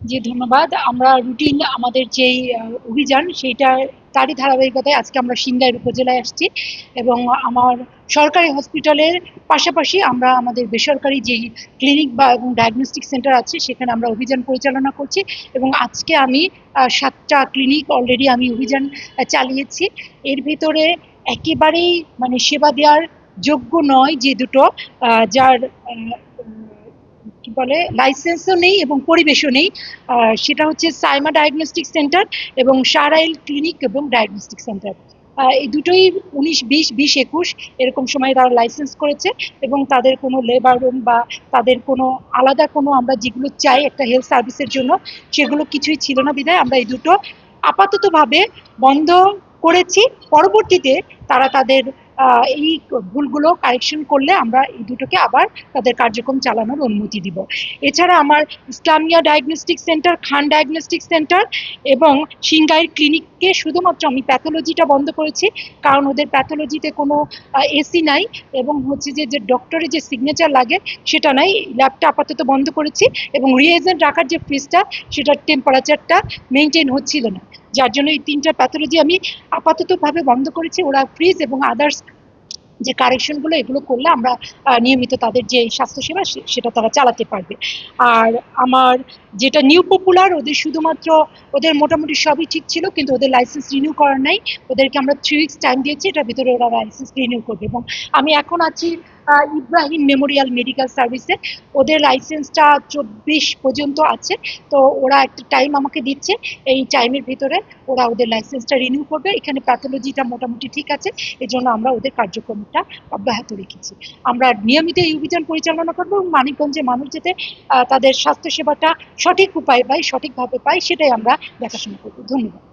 জি, ধন্যবাদ। আমরা রুটিন আমাদের যেই অভিযান সেইটা তারই ধারাবাহিকতায় আজকে আমরা সিংগাইর উপজেলায় আসছি এবং আমার সরকারি হসপিটালের পাশাপাশি আমরা আমাদের বেসরকারি যেই ক্লিনিক বা এবং ডায়াগনস্টিক সেন্টার আছে সেখানে আমরা অভিযান পরিচালনা করছি এবং আজকে আমি ৭টা ক্লিনিক অলরেডি আমি অভিযান চালিয়েছি। এর ভিতরে একেবারেই মানে সেবা দেওয়ার যোগ্য নয় যে দুটো যার কি বলে লাইসেন্সও নেই এবং পরিবেশও নেই, সেটা হচ্ছে সাইমা ডায়াগনস্টিক সেন্টার এবং শাহরাইল ক্লিনিক এবং ডায়াগনস্টিক সেন্টার। এই দুটোই 19, 20, 20, 21 এরকম সময় তারা লাইসেন্স করেছে এবং তাদের কোনো লেবার রুম বা তাদের কোনো আলাদা কোনো আমরা যেগুলো চাই একটা হেলথ সার্ভিসের জন্য সেগুলো কিছুই ছিল না বিধায় আমরা এই দুটো আপাততভাবে বন্ধ করেছি। পরবর্তীতে তারা তাদের এই ভুলগুলো কারেকশন করলে আমরা এই দুটোকে আবার তাদের কার্যক্রম চালানোর অনুমতি দিব। এছাড়া আমার ইসলামিয়া ডায়াগনস্টিক সেন্টার, খান ডায়াগনস্টিক সেন্টার এবং সিংগাইর ক্লিনিককে শুধুমাত্র আমি প্যাথোলজিটা বন্ধ করেছি, কারণ ওদের প্যাথোলজিতে কোনো এসি নাই এবং হচ্ছে যে ডক্টরের যে সিগনেচার লাগে সেটা নাই। ল্যাবটা আপাতত বন্ধ করেছি এবং রিএজেন্ট রাখার যে ফ্রিজটা সেটার টেম্পারেচারটা মেনটেন হচ্ছিল না, যার জন্য এই তিনটা প্যাথোলজি আমি আপাততভাবে বন্ধ করেছি। ওরা ফ্রিজ এবং আদার্স যে কারেকশনগুলো এগুলো করলে আমরা নিয়মিত তাদের যে স্বাস্থ্যসেবা সেটা তারা চালাতে পারবে। আর আমার যেটা নিউ পপুলার, ওদের শুধুমাত্র ওদের মোটামুটি সবই ঠিক ছিল কিন্তু ওদের লাইসেন্স রিনিউ করার নাই। ওদেরকে আমরা 3 উইকস টাইম দিয়েছি, এটার ভিতরে ওরা লাইসেন্স রিনিউ করবে এবং আমি এখন আছি ইব্রাহিম মেমোরিয়াল মেডিকেল সার্ভিসে। ওদের লাইসেন্সটা 24 পর্যন্ত আছে। তো ওরা একটা টাইম আমাকে দিচ্ছে, এই টাইমের ভিতরে ওরা ওদের লাইসেন্সটা রিনিউ করবে। এখানে প্যাথোলজিটা মোটামুটি ঠিক আছে, এজন্য আমরা ওদের কার্যক্রমটা অব্যাহত রেখেছি। আমরা নিয়মিত এই অভিযান পরিচালনা করবো এবং মানিকগঞ্জে মানুষ যাতে তাদের স্বাস্থ্যসেবাটা সঠিক উপায়ে পায়, সঠিকভাবে পায় সেটাই আমরা দেখাশোনা করবো। ধন্যবাদ।